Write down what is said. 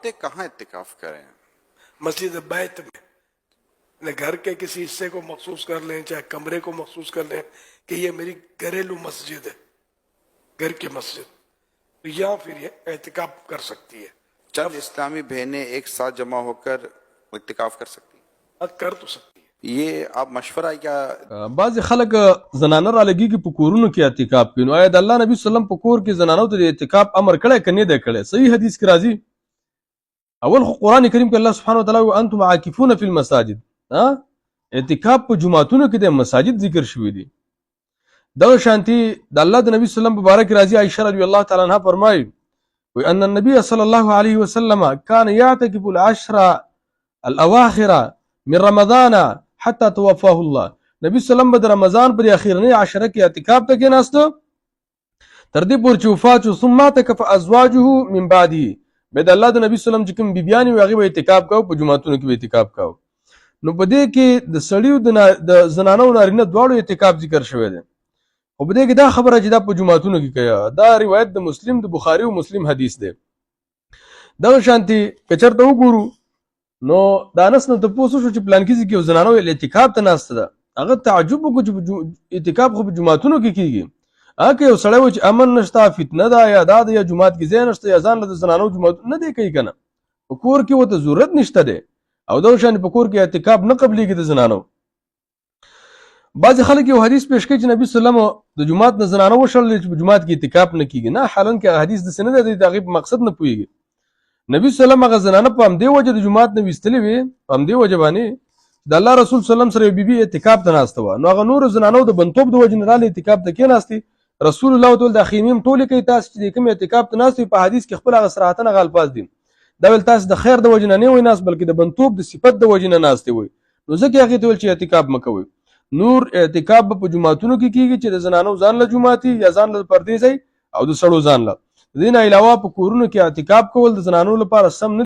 औरतें कहाँ इत्तिकाफ करें? मस्जिद बैत में, न घर के किसी हिस्से को मखसूस कर लें, चाहे कमरे को मखसूस कर लें कि ये मेरी घरेलू मस्जिद है, घर की मस्जिद, तो या फिर ये एहतिकाफ कर सकती है। चंद इस्लामी बहनें एक साथ जमा होकर इत्तिकाफ कर सकती हैं? कर तो सकती है। ये आप मशवरा क्या? بعض خلک زنانه را لګي په کورونو کې اعتکاف کوي. نو آیا د الله نبی صلی الله علیه وسلم په کور کې زنانو ته د اعتکاف امر کړی کني دی کړی؟ صحیح حدیث کې راځي. اول خو قران کریم کې الله سبحانه وتعالی وانتم عاکفون فی المساجد، اعتکاف په جمعاتونو کې د مساجد ذکر شوی دی. دغه شانتي د الله د نبی صلی الله علیه وسلم مبارک راځي، عائشه رضی الله تعالی عنها فرمایي ان النبي صلى الله عليه وسلم كان يعتكف العشر الاواخر من رمضان حتى توفاه الله. نبی صلی الله علیه وسلم د رمضان پر اخیرنی عشره کې اعتکاف ته کېناسته تر دې پورې چې وفات شو. ثم اعتكف ازواجه من بعده، به د الله د نبی صلی الله علیه وسلم چې کوم بیبیانې وي هغې به اعتکاف کوو، په جوماتونو کې به اعتکاف کوو. نو په دې کې د سړیو د زنانو نارینه دواړو اعتکاف ذکر شوی دی. خو په دې کې دا خبره چې دا په جوماتونو کې کوي، دا روایت د مسلم د بخاري او مسلم حدیث دی. دغه شانتي که چېرته وګورو نو د انس نه تپوس وشو چې پلانکي ځای کې یو زنانه ویل اعتکاف ته ناسته ده. هغه تعجب وکړو چې اعتکاف خو په جوماتونو کې کېږي. هغه که یو سړی و چې امن نشته، فتنه ده، یا دا ده، یا جومات کې ځای نشته، یا ځان له د زنانو جومات نه دی کوي که نه، په کور کې ورته ضرورت نشته دی، او دغه شانې په کور کې اعتکاف نه قبلېږي د زنانو. بعضې خلک یو حدیث پیش کوي چې نبي صلی الله علیه وسلم د جومات نه زنانه وشړلې چې په جومات کې اعتکاف نه کېږي. نه، حالان کې هغه حدیث داسې نه دی، د هغې په مقصد نه پوهېږي. نبی صلی الله علیه وسلم هغه زنانه په همدې وجه د جومات نه ویستلې وې، په همدې وجه باندې د الله رسول صلی الله علیه وسلم سره یو بیبي اعتکاف ته ناسته وه. نو هغه نورو زنانو د بندتوب د وجې نه راغلې اعتکاف ته کېناستې. رسول الله ورته ویل دا خیمې هم ټولې کوي، تاسو چې د کوم اعتکاف ته ناست وئ په حدیث کې خپل هغه صراحتن هغه الفاظ دي، دا ویل تاسو د خیر د وجې نه نه وئ ناست، بلکې د بندتوب د صفت د وجې نه ناستې وئ. نو ځکه هغې ته ویل چې اعتکاف مه کوئ. نور اعتکاف به په جوماتونو کې کېږي چې د زنانو ځان له جوماتي یا ځان له پردې ځای او د سړو ځان له. د دې نه علاوه په کورونو کې اعتکاف کول د زنانو لپاره سم نه